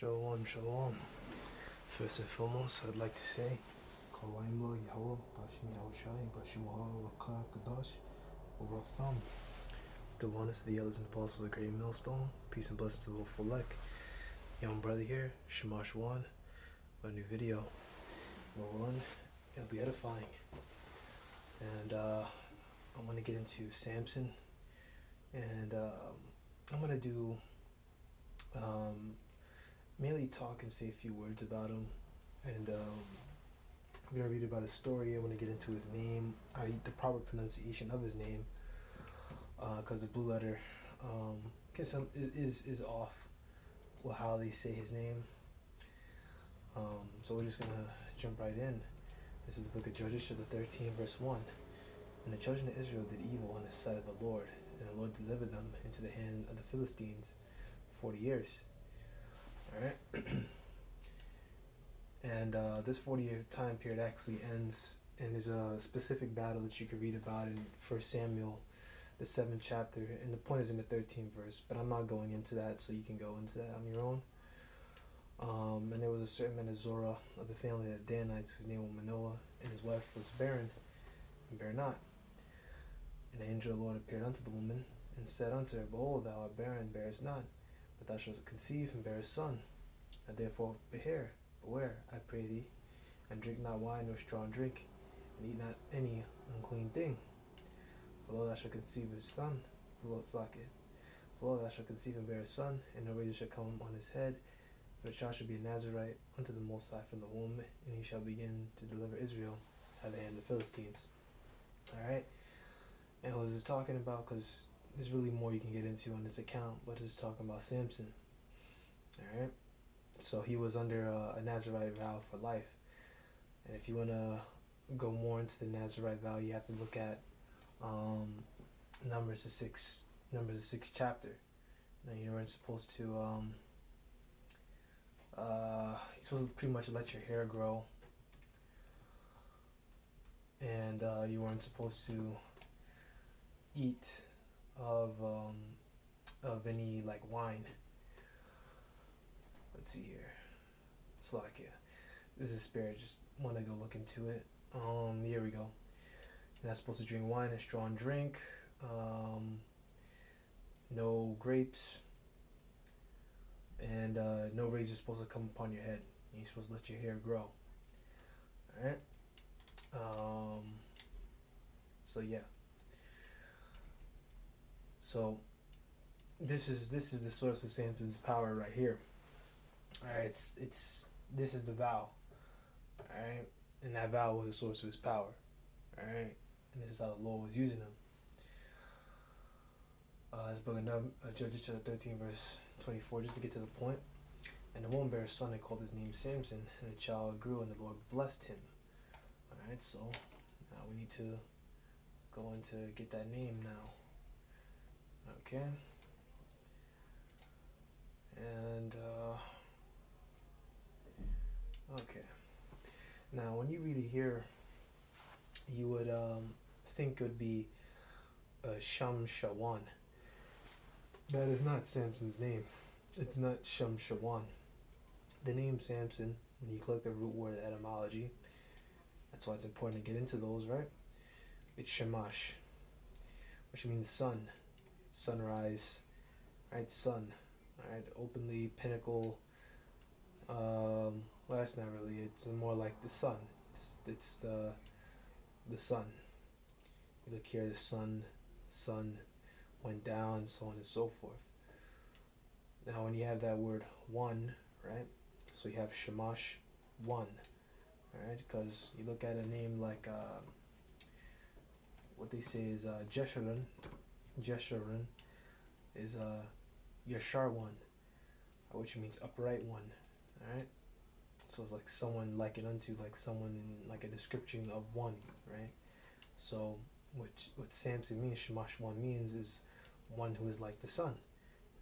Shalom, shalom. First and foremost, I'd like to say, YAHAWAH, bahasham Yahawashi, the oneness of the elders and apostles of the great millstone. Peace and blessings to the full like. Young brother here, Shamashawan, with a new video. Lord willing, it'll be edifying. And I'm going to get into Samson. And I'm going to do mainly talk and say a few words about him. And I'm going to read about his story. I want to get into his name, the proper pronunciation of his name, because the blue letter is off with how they say his name. So we're just going to jump right in. This is the book of Judges, chapter 13, verse 1. And the children of Israel did evil in the sight of the Lord, and the Lord delivered them into the hand of the Philistines 40 years. Alright? And this 40-year time period actually ends, and there's a specific battle that you can read about in 1 Samuel, the 7th chapter, and the point is in the 13th verse, but I'm not going into that, so you can go into that on your own. And there was a certain man of Zorah of the family of the Danites, whose name was Manoah, and his wife was barren, and bare not. And the angel of the Lord appeared unto the woman, and said unto her, Behold, thou art barren, bearest not, but thou shalt conceive and bear a son. And therefore beware, I pray thee, and drink not wine nor strong drink, and eat not any unclean thing. For lo, thou shalt conceive a son, for lo, thou shalt conceive and bear a son, and no razor shall come on his head. For the child shall be a Nazarite unto the Most High from the womb, and he shall begin to deliver Israel out of the hand of the Philistines. Alright? And what is this talking about? Because there's really more you can get into on this account, but it's talking about Samson. Alright? So he was under a Nazarite vow for life. And if you want to go more into the Nazarite vow, you have to look at Numbers the sixth chapter. Now you weren't supposed to you're supposed to pretty much let your hair grow, and you weren't supposed to eat of any like wine. Let's see here. Slovakia. This is spirit. Just want to go look into it. Here we go. You're not supposed to drink wine and strong drink. No grapes. And no razor is supposed to come upon your head. You're supposed to let your hair grow. Alright? So yeah. So this is the source of Samson's power right here. Alright, this is the vow. Alright? And that vow was the source of his power. Alright? And this is how the Lord was using him. This book of Judges chapter 13 verse 24, just to get to the point. And the woman bare a son and called his name Samson, and the child grew, and the Lord blessed him. Alright, so now we need to go into get that name now. Okay. And okay. Now when you read it here, you would think it would be Shamshawan. That is not Samson's name. It's not Shamshawan. The name Samson, when you collect the root word etymology, that's why it's important to get into those, right? It's shamash, which means sun, sunrise, right? Sun, right? Openly, pinnacle. Well, that's not really. It's more like the sun. It's the sun. You look here, the sun went down, so on and so forth. Now when you have that word one, right, so you have shamash one, right, because you look at a name like what they say is Jeshurun is Yashar one, which means upright one. Alright, so it's like someone likened unto, like someone like a description of one, right? So what Samson means, Shamash1 means, is one who is like the sun,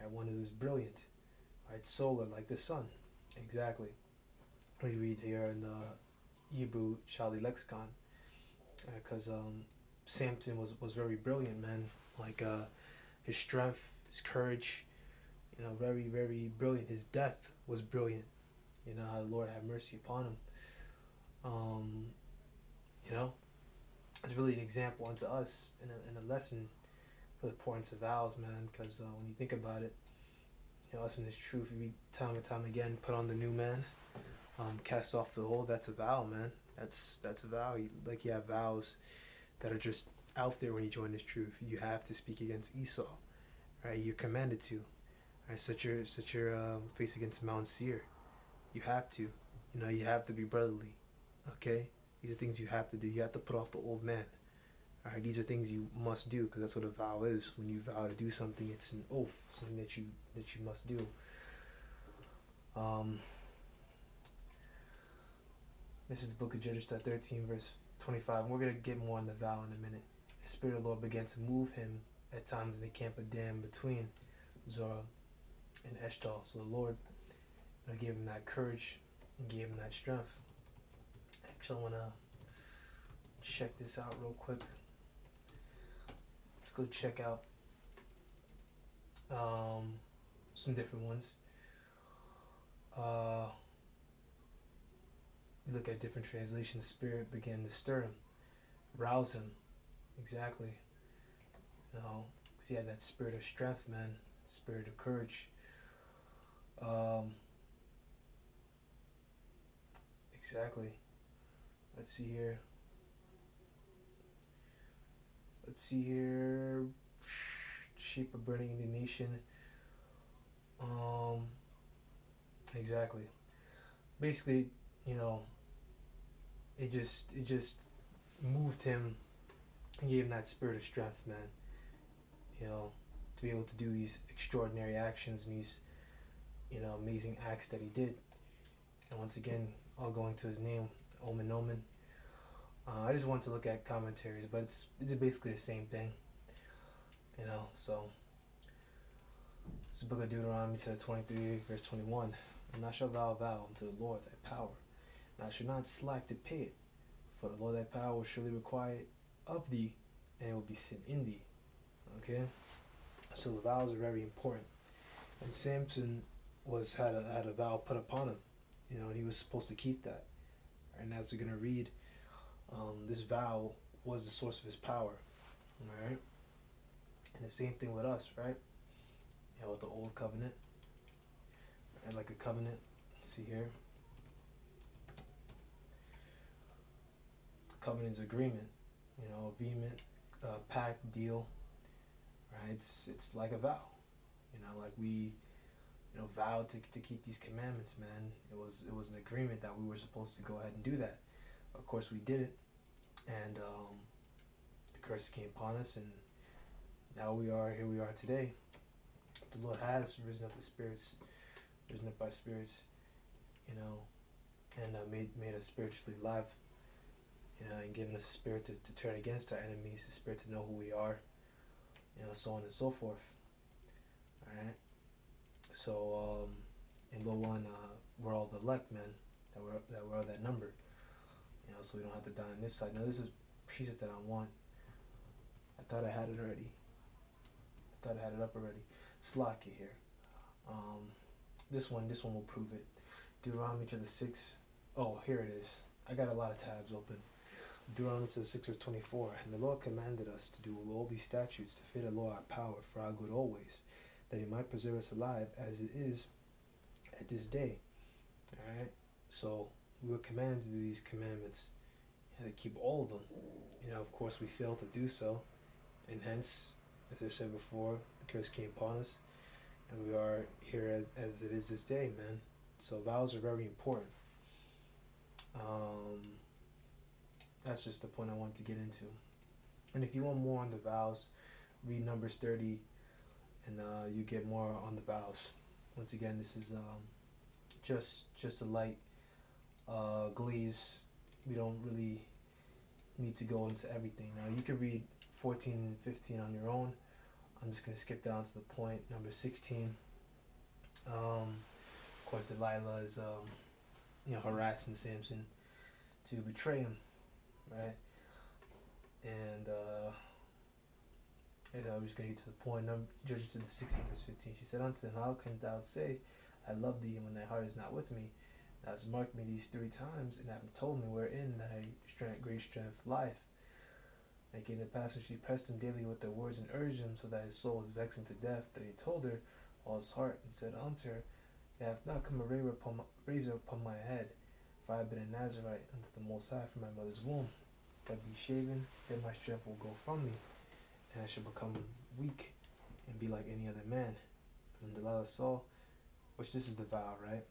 right? One who is brilliant, right? Solar, like the sun, exactly. We read here in the Hebrew Shali lexicon, because Samson was very brilliant, man. Like his strength, his courage, You know, very, very brilliant. His death was brilliant. You know, how the Lord had mercy upon him. Um, you know, it's really an example unto us and a lesson for the importance of vows, man. Because when you think about it, you know, us in this truth, we time and time again put on the new man, cast off the old. That's a vow, man. That's a vow. You have vows that are just out there when you join this truth. You have to speak against Esau, right? You're commanded to. Right? Set your face against Mount Seir. You have to. You know, you have to be brotherly. Okay? These are things you have to do. You have to put off the old man. All right? These are things you must do, because that's what a vow is. When you vow to do something, it's an oath, something that you must do. This is the book of Judges, 13, verse 25. And we're going to get more on the vow in a minute. The Spirit of the Lord began to move him at times in the camp of Dan between Zorah and Eshtal. So the Lord, you know, gave him that courage and gave him that strength. Actually, I want to check this out real quick. Let's go check out some different ones. You look at different translations. Spirit began to stir him, rouse him. Exactly. You know, because he had that spirit of strength, man. Spirit of courage. Exactly. Let's see here. Sheep are burning indignation. Exactly. Basically, you know, it just moved him and gave him that spirit of strength, man. You know, to be able to do these extraordinary actions and these, you know, amazing acts that he did. And once again, all going to his name, Omen Omen. I just wanted to look at commentaries, but it's basically the same thing. You know, so it's the book of Deuteronomy, chapter 23, verse 21. And thou shalt vow a vow unto the Lord thy power, and thou shalt not slack to pay it, for the Lord thy power will surely require it of thee, and it will be sin in thee. Okay? So the vows are very important. And Samson had a vow put upon him, you know, and he was supposed to keep that. And as we're gonna read, this vow was the source of his power. Alright? And the same thing with us, right? You know, with the old covenant. And like a covenant. See here. Covenant is agreement. You know, vehement, pact, deal. Right? It's like a vow. You know, like we, you know, vowed to keep these commandments, man. It was an agreement that we were supposed to go ahead and do that. Of course we didn't. And the curse came upon us, and now here we are today. The Lord has risen up by spirits, you know, and made us spiritually alive, you know, and given us a spirit to turn against our enemies, a spirit to know who we are, you know, so on and so forth. Alright? So, in Lo 1, we're all the elect, man, that we're all that number, you know, so we don't have to die on this side. Now, this is precept that I want. I thought I had it already. I thought I had it up already. Slack it here. This one will prove it. Deuteronomy to the 6. Oh, here it is. I got a lot of tabs open. Deuteronomy to the 6 verse 24. And the Lord commanded us to do all these statutes to fit the Lord our power for our good always, that he might preserve us alive as it is at this day. Alright? So we were commanded to do these commandments. You had to keep all of them. You know, of course we failed to do so. And hence, as I said before, the curse came upon us. And we are here as it is this day, man. So vows are very important. That's just the point I wanted to get into. And if you want more on the vows, read Numbers 30, and you get more on the vows. Once again, this is just a light glaze. We don't really need to go into everything. Now, you can read 14 and 15 on your own. I'm just going to skip down to the point. Number 16. Of course, Delilah is harassing Samson to betray him, right? And And I was just going to get to the point. Judges to the 16 verse 15. She said unto him, how can thou say, I love thee, when thy heart is not with me? Thou hast marked me these 3 times, and haven't told me wherein thy great strength lieth. And it came to pass when she pressed him daily with her words and urged him, so that his soul was vexed unto death, that he told her all his heart, and said unto her, there hath not come a razor upon my head, for I have been a Nazarite unto the Most High from my mother's womb. If I be shaven, then my strength will go from me, and I shall become weak and be like any other man. And Delilah saw, which this is the vow, right?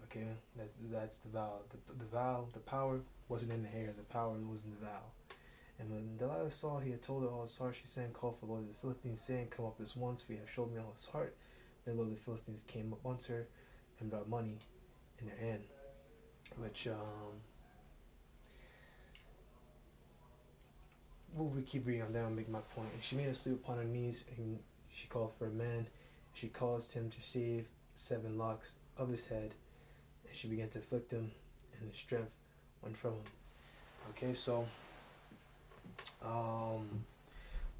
Okay, that's the vow. The vow, the power wasn't in the hair, the power was in the vow. And when Delilah saw he had told her all his heart, she sent, called for Lord of the Philistines, saying, come up this once, for he hath showed me all his heart. Then Lord of the Philistines came up unto her and brought money in their hand, which we'll keep reading on down and make my point. And she made him sleep upon her knees, and she called for a man. She caused him to shave 7 locks of his head, and she began to afflict him, and his strength went from him. Okay, so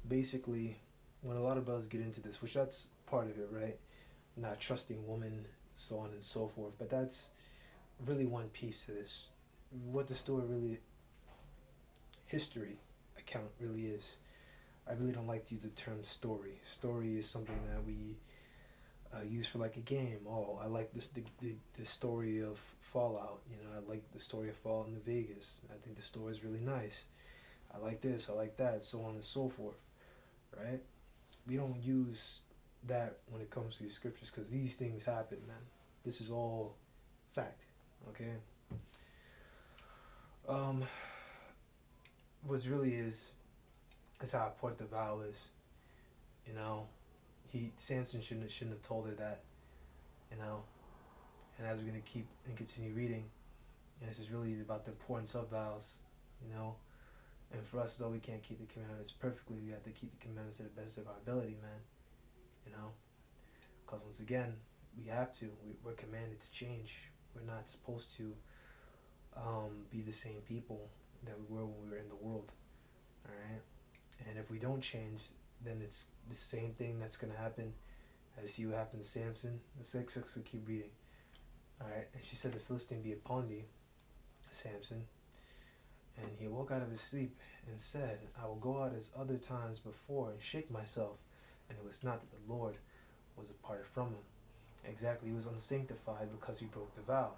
basically, when a lot of brothers get into this, which that's part of it, right? Not trusting women, so on and so forth, but that's really one piece to this. What the story really, history account really is. I really don't like to use the term story. Story is something that we use for like a game. Oh, I like the story of Fallout. You know, I like the story of Fallout New Vegas. I think the story is really nice. I like this, I like that, so on and so forth, right? We don't use that when it comes to the scriptures, because these things happen, man. This is all fact, okay? What's really is how important the vow is, you know? Samson shouldn't have told her that, you know? And as we're going to keep and continue reading, and this is really about the importance of vows, you know? And for us, though we can't keep the commandments perfectly, we have to keep the commandments to the best of our ability, man. You know? Because once again, we have to. We're commanded to change. We're not supposed to be the same people that we were when we were in the world. Alright? And if we don't change, then it's the same thing that's going to happen. As you see what happened to Samson. Let's keep reading. Alright? And she said, the Philistine be upon thee, Samson. And he awoke out of his sleep and said, I will go out as other times before and shake myself. And it was not that the Lord was departed from him. Exactly, he was unsanctified because he broke the vow.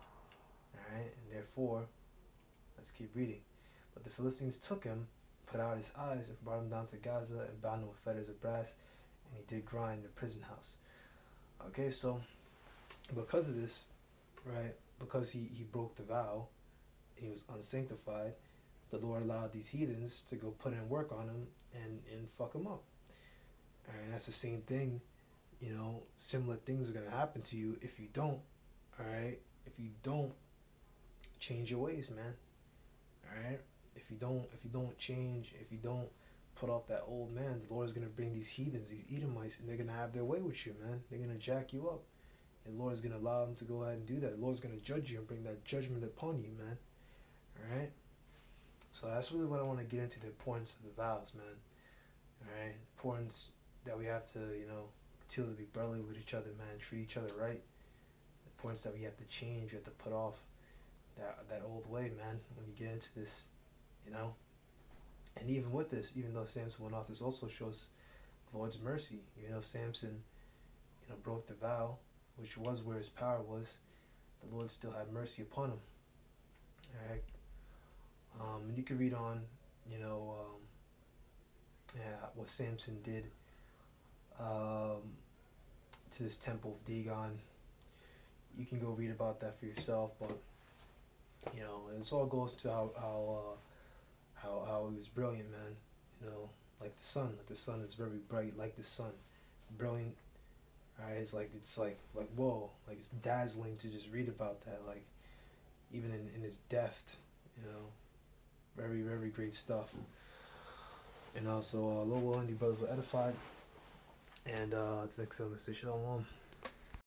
Alright, and therefore, let's keep reading. But the Philistines took him, put out his eyes, and brought him down to Gaza, and bound him with fetters of brass, and he did grind in the prison house. Okay, so, because of this, right, because he broke the vow, he was unsanctified, the Lord allowed these heathens to go put in work on him and fuck him up. And that's the same thing, you know, similar things are going to happen to you if you don't, alright? If you don't change your ways, man, alright? If you don't change, if you don't put off that old man, the Lord is going to bring these heathens, these Edomites, and they're going to have their way with you, man. They're going to jack you up. And the Lord is going to allow them to go ahead and do that. The Lord is going to judge you and bring that judgment upon you, man. Alright? So that's really what I want to get into, the importance of the vows, man. Alright? Importance that we have to, you know, continue to be brotherly with each other, man. Treat each other right. The importance that we have to change, we have to put off that old way, man, when you get into this, you know. And even with this, even though Samson went off, this also shows the Lord's mercy. You know, Samson, you know, broke the vow, which was where his power was. The Lord still had mercy upon him. Alright? And you can read on, you know, what Samson did to this temple of Dagon. You can go read about that for yourself, but you know, it all goes to how he was brilliant, man. You know, like the sun. Like the sun is very bright, like the sun, brilliant. Alright, it's like whoa, like it's dazzling to just read about that. Like even in his depth, you know. Very, very great stuff. And also, Lord willing, you brothers were edified. And to next time, I say shalom.